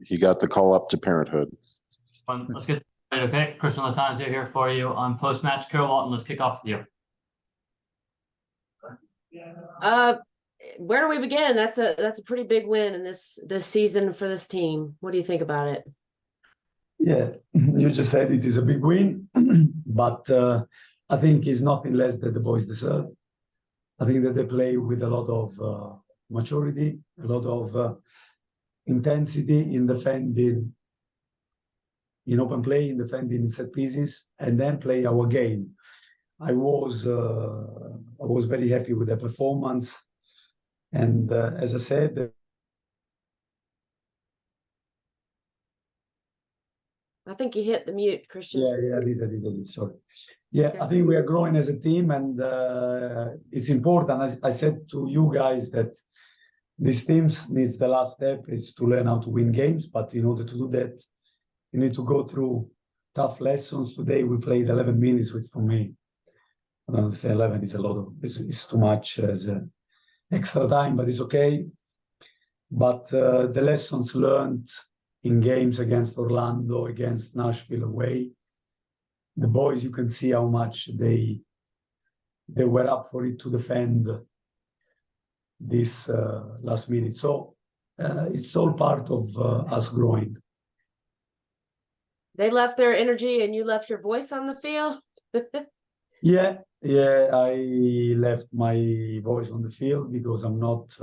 He got the call up to parenthood. Let's get started, okay? Christian Lattanzio here for you on post-match. Carol Walton, let's kick off with you. Where do we begin? That's a pretty big win in this season for this team. What do you think about it? Yeah, you just said it is a big win, but I think it's nothing less that the boys deserve. I think that they play with a lot of maturity, a lot of intensity in defending, in open play, in defending in set pieces, and then play our game. I was very happy with the performance, and as I said, I think you hit the mute, Christian. Yeah, I did. Sorry. Yeah, okay. I think we are growing as a team, and it's important. As I said to you guys, that this team needs the last step is to learn how to win games. But in order to do that, you need to go through tough lessons. Today we played 11 minutes, which for me, I don't understand, 11 is a lot of, it's too much as extra time, but it's okay. But the lessons learned in games against Orlando, against Nashville away, the boys, you can see how much they were up for it to defend this last minute. So it's all part of us growing. They left their energy and you left your voice on the field? Yeah, I left my voice on the field because I'm not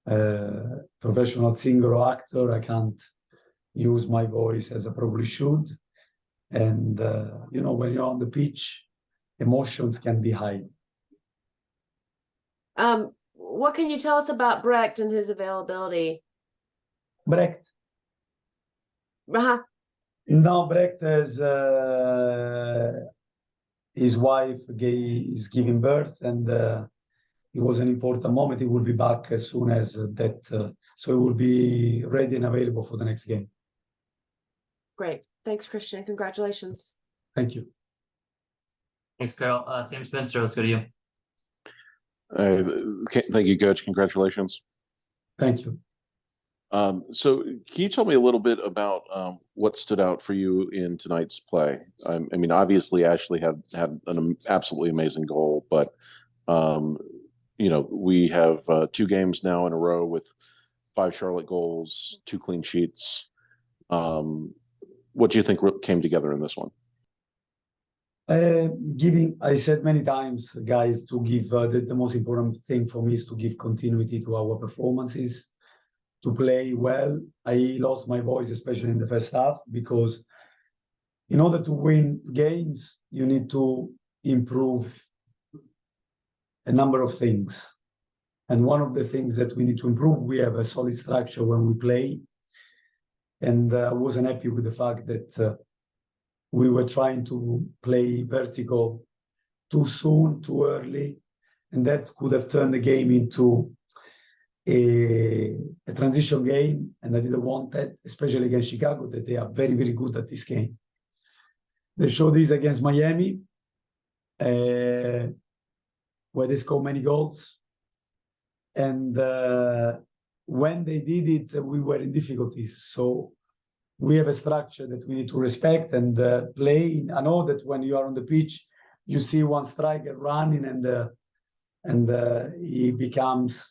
a professional singer or actor. I can't use my voice as I probably should. And, you know, when you're on the pitch, emotions can be high. What can you tell us about Brecht and his availability? Brecht? No, Brecht has his wife is giving birth, and it was an important moment. He will be back as soon as that, so he will be ready and available for the next game. Great. Thanks, Christian. Congratulations. Thank you. Thanks, Carol. Sam Spencer, let's go to you. Thank you, Coach. Congratulations. Thank you. So can you tell me a little bit about what stood out for you in tonight's play? I mean, obviously Ashley had an absolutely amazing goal, but you know, we have 2 games now in a row with 5 Charlotte goals, 2 clean sheets. What do you think came together in this one? I said many times, guys, to give the most important thing for me is to give continuity to our performances, to play well. I lost my voice, especially in the first half, because in order to win games, you need to improve a number of things. And one of the things that we need to improve, we have a solid structure when we play. And I wasn't happy with the fact that we were trying to play vertical too soon, too early, and that could have turned the game into a transition game, and I didn't want that, especially against Chicago, that they are very, very good at this game. They showed this against Miami, where they scored many goals, and when they did it, we were in difficulties. So we have a structure that we need to respect and play. I know that when you are on the pitch, you see one striker running and he becomes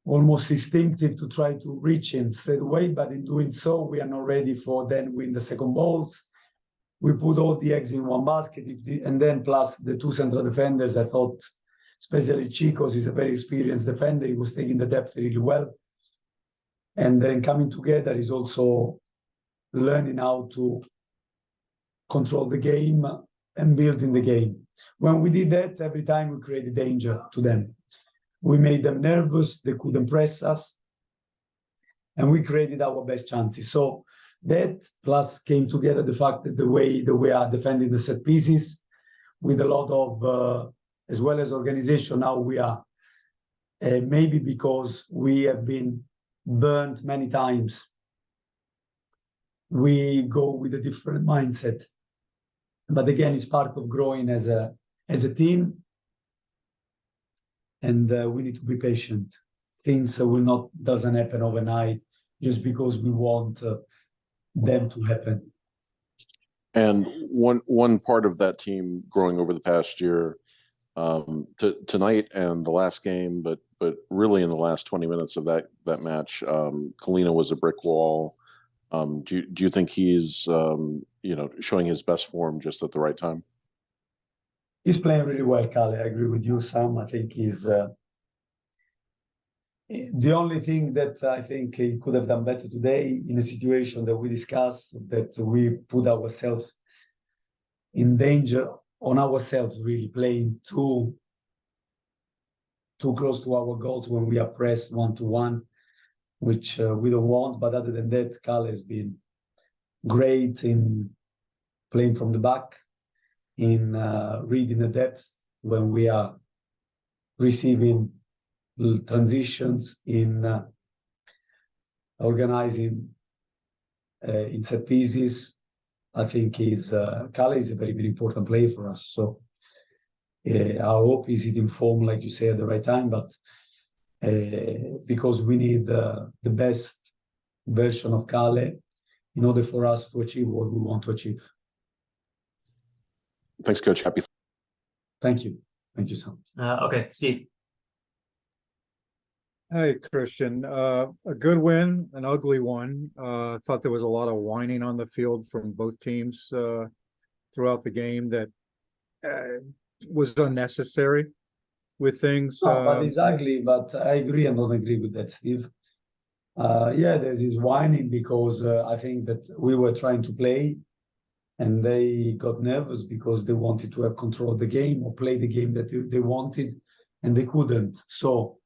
almost instinctive to try to reach him straight away. But in doing so, we are not ready for then win the second balls. We put all the eggs in one basket, and then plus the 2 central defenders, I thought, especially Chicos is a very experienced defender. He was taking the depth really well. And then coming together is also learning how to control the game and building the game. When we did that, every time we created danger to them. We made them nervous, they couldn't press us, and we created our best chances. So that plus came together the fact that the way that we are defending the set pieces with a lot of, as well as organization, now we are, maybe because we have been burned many times, we go with a different mindset. But again, it's part of growing as a team. and we need to be patient. Things doesn't happen overnight just because we want them to happen. And one part of that team growing over the past year, tonight and the last game, but really in the last 20 minutes of that match, Kalina was a brick wall. Do you think he's showing his best form just at the right time? He's playing really well, Kale. I agree with you, Sam. I think he's the only thing that I think he could have done better today in a situation that we discussed, that we put ourselves in danger on ourselves, really playing too close to our goals when we are pressed 1-to-1, which we don't want. But other than that, Kale has been great in playing from the back, in reading the depth when we are receiving transitions, in organizing in set pieces. I think Kale is a very, very important player for us. So I hope he's in form, like you say, at the right time, but because we need the best version of Kale in order for us to achieve what we want to achieve. Thanks, Coach. Happy. Thank you. Thank you, Sam. Okay, Steve. Hey, Christian. A good win, an ugly one. Thought there was a lot of whining on the field from both teams throughout the game that was unnecessary with things. No, but it's ugly, but I agree and don't agree with that, Steve. Yeah, there's this whining because I think that we were trying to play and they got nervous because they wanted to have control of the game or play the game that they wanted and they couldn't. So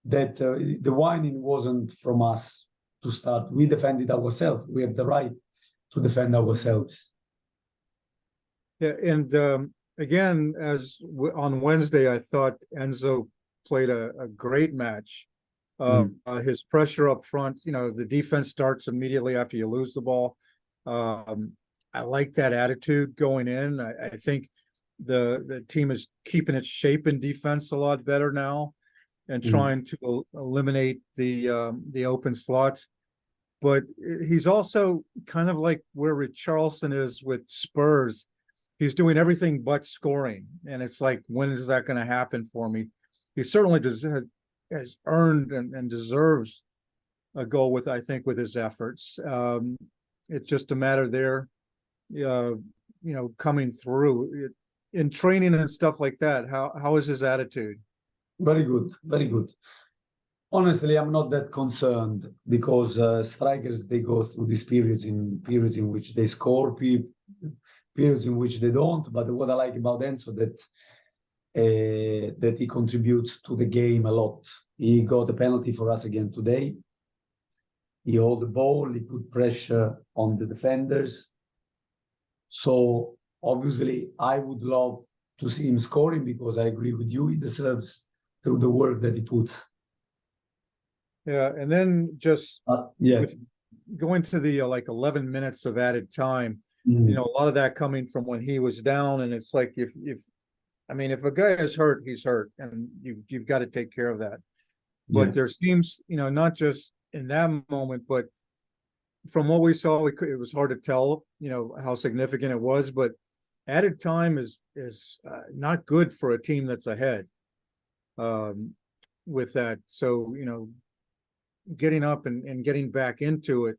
that the whining wasn't from us to start. We defended ourselves. We have the right to defend ourselves. Yeah, and again, on Wednesday, I thought Enzo played a great match. His pressure up front, the defense starts immediately after you lose the ball. I like that attitude going in. I think the team is keeping its shape in defense a lot better now and trying to eliminate the open slots. But he's also kind of like where Richarlison is with Spurs. He's doing everything but scoring. And it's like, when is that going to happen for me? He certainly has earned and deserves a goal with his efforts. It's just a matter there, coming through in training and stuff like that. How is his attitude? Very good, very good. Honestly, I'm not that concerned because strikers, they go through these periods in which they score, periods in which they don't. But what I like about Enzo that he contributes to the game a lot. He got a penalty for us again today. He held the ball, he put pressure on the defenders. So obviously, I would love to see him scoring because I agree with you, he deserves through the work that he puts. Yeah, and then just with going to the 11 minutes of added time, a lot of that coming from when he was down, and it's like if a guy is hurt, he's hurt, and you've got to take care of that. But there seems, not just in that moment, but from what we saw, it was hard to tell, how significant it was. But added time is not good for a team that's ahead. With that, so getting up and getting back into it,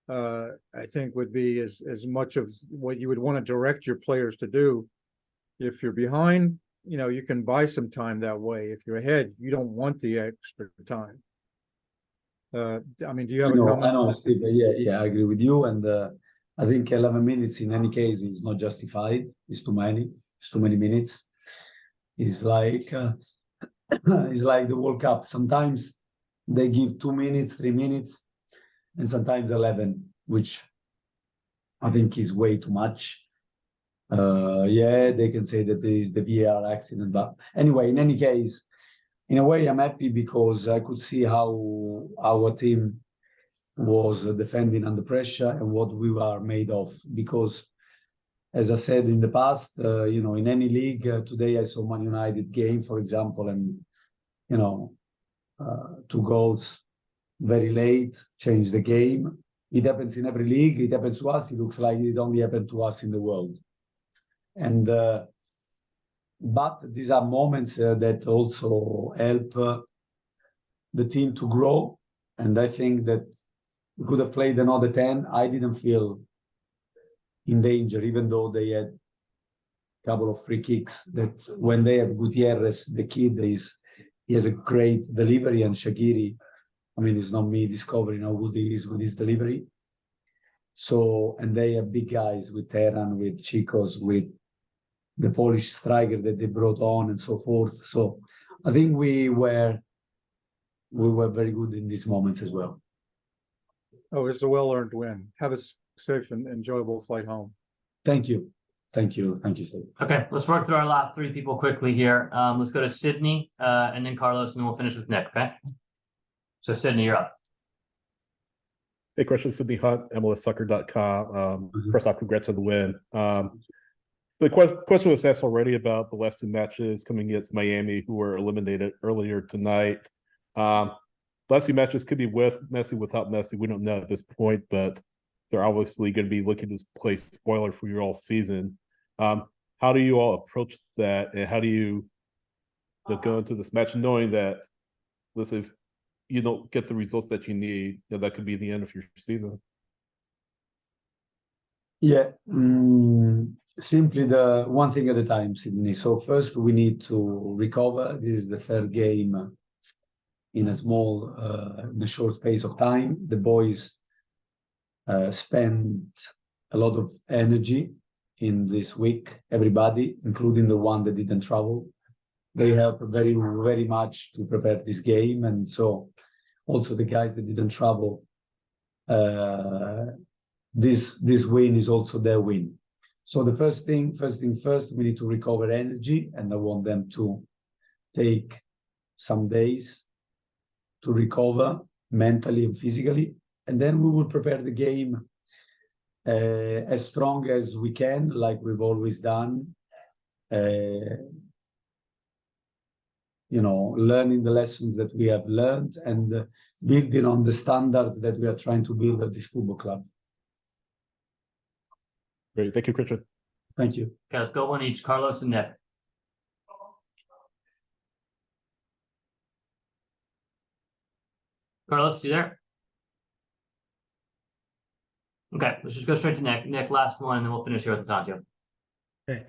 I think would be as much of what you would want to direct your players to do. If you're behind, you can buy some time that way. If you're ahead, you don't want the extra time. Do you have a comment? I know, Steve. Yeah, I agree with you. And I think 11 minutes in any case is not justified. It's too many. It's too many minutes. It's like the World Cup. Sometimes they give 2 minutes, 3 minutes, and sometimes 11, which I think is way too much. They can say that there is the VAR accident, but anyway, in any case, in a way, I'm happy because I could see how our team was defending under pressure and what we are made of. Because, as I said in the past, in any league, today I saw Man United game, for example, and 2 goals very late, changed the game. It happens in every league. It happens to us. It looks like it only happened to us in the world. And but these are moments that also help the team to grow. And I think that we could have played another 10. I didn't feel in danger, even though they had a couple of free kicks. That when they have Gutierrez, the kid, he has a great delivery, and Shaqiri, I mean, it's not me discovering how good he is with his delivery. So, and they have big guys with Teran, with Chicos, with the Polish striker that they brought on and so forth. So I think we were very good in these moments as well. Oh, it's a well-earned win. Have a safe and enjoyable flight home. Thank you. Thank you. Thank you, Steve. Okay, let's work through our last 3 people quickly here. Let's go to Sydney, and then Carlos, and then we'll finish with Nick, okay? So Sydney, you're up. Hey, Christian, Sydney Hunt, MLSsoccer.com. First off, congrats on the win. The question was asked already about the last 2 matches coming against Miami, who were eliminated earlier tonight. Last 2 matches could be with Messi, without Messi. We don't know at this point, but they're obviously going to be looking to play spoiler for you all season. How do you all approach that, and how do you go into this match knowing that, listen, if you don't get the results that you need, that could be the end of your season? Yeah, simply the one thing at a time, Sydney. So first we need to recover. This is the 3rd game in a short space of time. The boys spent a lot of energy in this week, everybody, including the one that didn't travel. They helped very, very much to prepare this game. And so also the guys that didn't travel, this win is also their win. So the first thing first, we need to recover energy, and I want them to take some days to recover mentally and physically, and then we will prepare the game as strong as we can, like we've always done. Learning the lessons that we have learned and building on the standards that we are trying to build at this football club. Great. Thank you, Christian. Thank you. Okay, let's go one each. Carlos and Nick. Carlos, you there? Okay, let's just go straight to Nick. Nick, last one, and then we'll finish here with Lattanzio. Okay.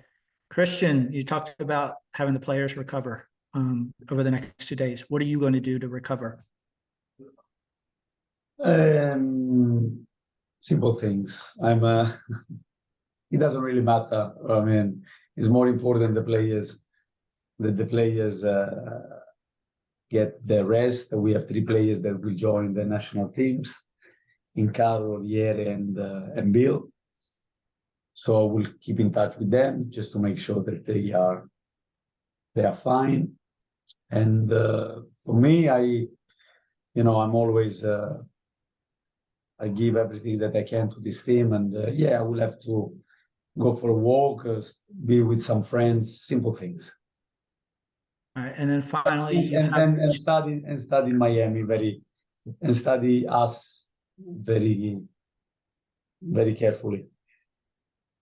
Christian, you talked about having the players recover over the next 2 days. What are you going to do to recover? Simple things. It doesn't really matter. I mean, it's more important the players get the rest. We have 3 players that will join the national teams, in Carlo, Yere, and Bill. So we'll keep in touch with them just to make sure that they are fine. And for me, I'm always I give everything that I can to this team, and I will have to go for a walk, be with some friends, simple things. All right, and then finally, and study Miami and study us very, very carefully.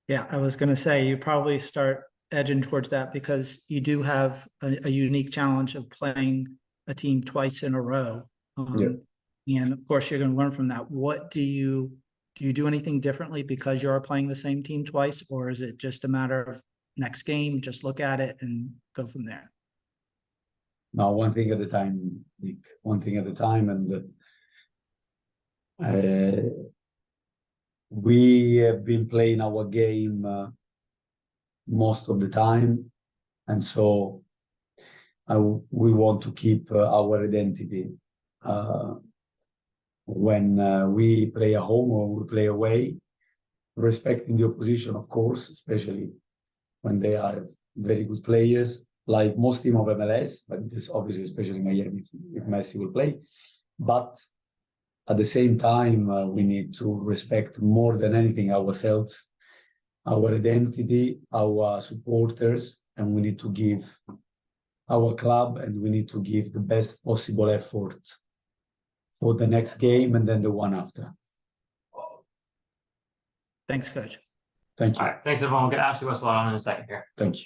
Yeah, I was going to say you probably start edging towards that because you do have a unique challenge of playing a team twice in a row. And of course, you're going to learn from that. What do you do anything differently because you are playing the same team twice, or is it just a matter of next game, just look at it and go from there? No, one thing at a time, Nick. One thing at a time, and we have been playing our game most of the time, and so we want to keep our identity when we play at home or we play away, respecting the opposition, of course, especially when they are very good players, like most team of MLS, but this obviously, especially Miami, if Messi will play. But at the same time, we need to respect more than anything ourselves, our identity, our supporters, and we need to give our club, and we need to give the best possible effort for the next game and then the one after. Thanks, coach. Thank All you. right, thanks everyone. We'll get Ashley Westwell on in a second here. Thank you.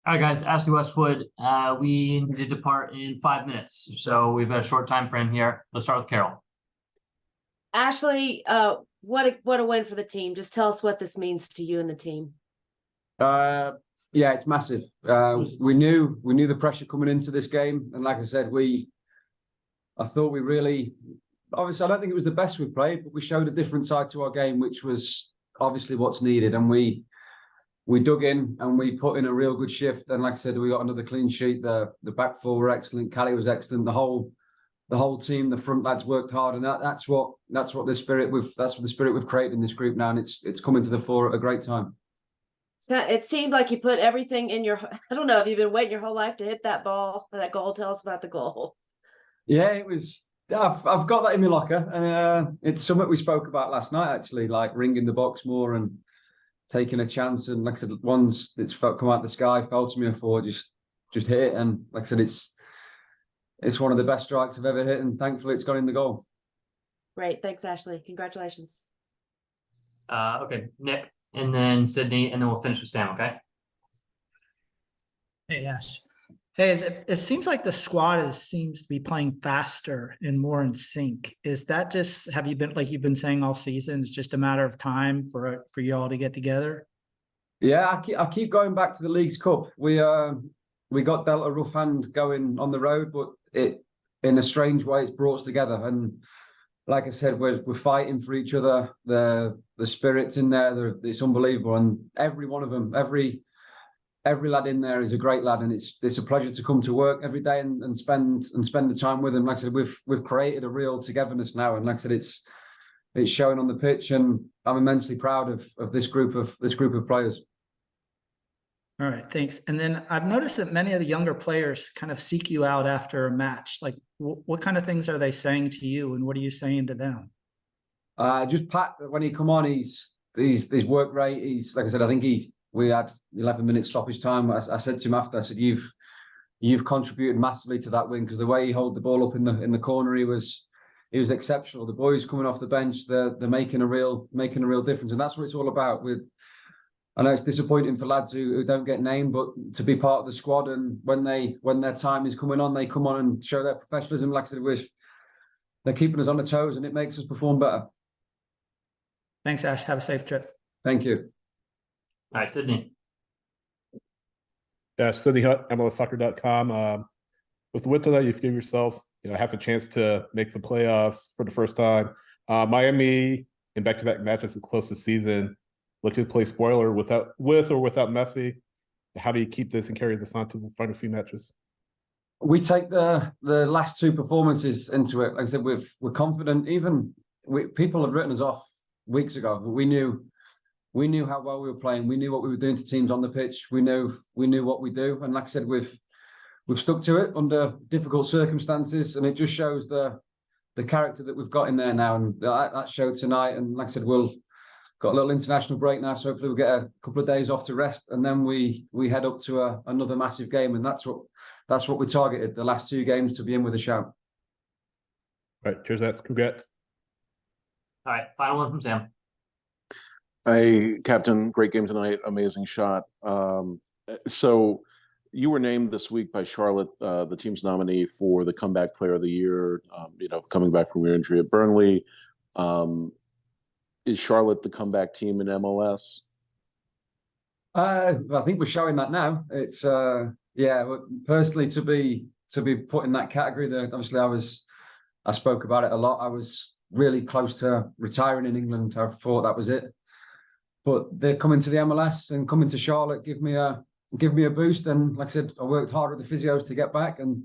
All right, guys, Ashley Westwood, we need to depart in 5 minutes. So we've got a short time frame here. Let's start with Carol. Ashley, what a win for the team. Just tell us what this means to you and the team. Yeah, it's massive. We knew the pressure coming into this game, and like I said, I thought we really, obviously, I don't think it was the best we've played, but we showed a different side to our game, which was obviously what's needed. And we dug in and we put in a real good shift. And like I said, we got another clean sheet. The back four were excellent. Callie was excellent. The whole team, the front lads worked hard, and that's what the spirit we've created in this group now, and it's coming to the fore at a great time. It seemed like you put everything in your, I don't know if you've been waiting your whole life to hit that goal. Tell us about the goal. Yeah, it was. I've got that in my locker, and it's something we spoke about last night, actually, like ringing the box more and taking a chance. And like I said, once it's come out the sky, fell to me, I thought just hit it. And like I said, it's one of the best strikes I've ever hit, and thankfully it's gone in the goal. Great, thanks, Ashley. Congratulations. Okay, Nick, and then Sydney, and then we'll finish with Sam. Okay. Hey, Ash. Hey, it seems like the squad seems to be playing faster and more in sync. Is that just, have you been, like you've been saying all season, it's just a matter of time for you all to get together? Yeah, I keep going back to the Leagues Cup. We got dealt a rough hand going on the road, but it, in a strange way, it's brought us together. And like I said, we're fighting for each other. The spirit's in there. It's unbelievable. And every one of them, every lad in there is a great lad, and it's a pleasure to come to work every day and spend the time with them. Like I said, we've created a real togetherness now, and like I said, it's showing on the pitch, and I'm immensely proud of this group of players. All right, thanks. And then I've noticed that many of the younger players kind of seek you out after a match. Like, what kind of things are they saying to you, and what are you saying to them? Just Pat, when he come on, his work rate. He's, like I said, I think we had 11 minutes stoppage time. I said to him after, I said, you've contributed massively to that win, because the way he held the ball up in the corner, he was exceptional. The boys coming off the bench, they're making a real difference, and that's what it's all about. I know it's disappointing for lads who don't get named, but to be part of the squad, and when their time is coming on, they come on and show their professionalism. Like I said, they're keeping us on the toes, and it makes us perform better. Thanks, Ash. Have a safe trip. Thank you. All right, Sydney. Yeah, Sydney Hutt, MLSsoccer.com. With the win tonight, you've given yourselves, half a chance to make the playoffs for the first time. Miami in back-to-back matches the closest season. Looking to play spoiler with or without Messi. How do you keep this and carry this on to the final few matches? We take the last two performances into it. Like I said, we're confident. People have written us off weeks ago, but we knew how well we were playing. We knew what we were doing to teams on the pitch. We knew what we do. And like I said, we've stuck to it under difficult circumstances, and it just shows the character that we've got in there now. And that showed tonight. And like I said, we'll got a little international break now, so hopefully we'll get a couple of days off to rest, and then we head up to another massive game, and that's what we targeted, the last two games, to be in with a shout. All right, cheers, that's congrats. All right, final one from Sam. Hey, Captain, great game tonight. Amazing shot. So you were named this week by Charlotte, the team's nominee for the comeback player of the year, coming back from your injury at Burnley. Is Charlotte the comeback team in MLS? I think we're showing that now. It's personally to be put in that category. Obviously, I spoke about it a lot. I was really close to retiring in England. I thought that was it, but they're coming to the MLS and coming to Charlotte give me a boost. And like I said, I worked hard with the physios to get back, and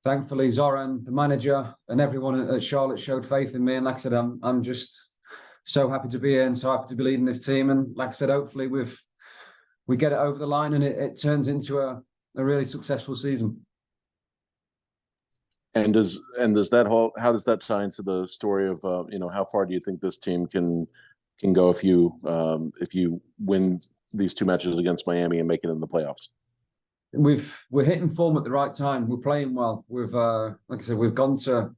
thankfully Zoran, the manager, and everyone at Charlotte showed faith in me. And like I said, I'm just so happy to be here and so happy to be leading this team. And like I said, hopefully we get it over the line, and it turns into a really successful season. And how does that tie into the story of how far do you think this team can go if you win these two matches against Miami and make it in the playoffs? We're hitting form at the right time. We're playing well. Like I said, we've gone to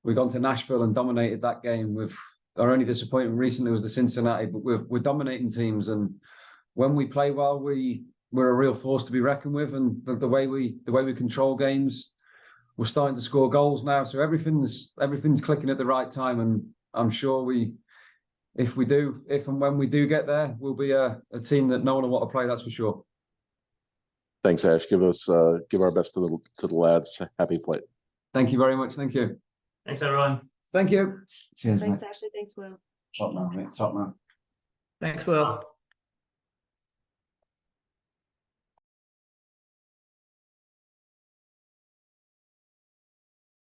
Nashville and dominated that game. Our only disappointment recently was the Cincinnati, but we're dominating teams, and when we play well, we we're a real force to be reckoned with, and the way we control games, we're starting to score goals now. So everything's clicking at the right time, and I'm sure if and when we do get there, we'll be a team that no one will want to play. That's for sure. Thanks, Ash. Give our best to the lads. Happy flight. Thank you very much. Thank you. Thanks, everyone. Thank you. Cheers, Thanks, mate. Ashley. Thanks, Will. Top man, mate. Top man. Thanks, Will.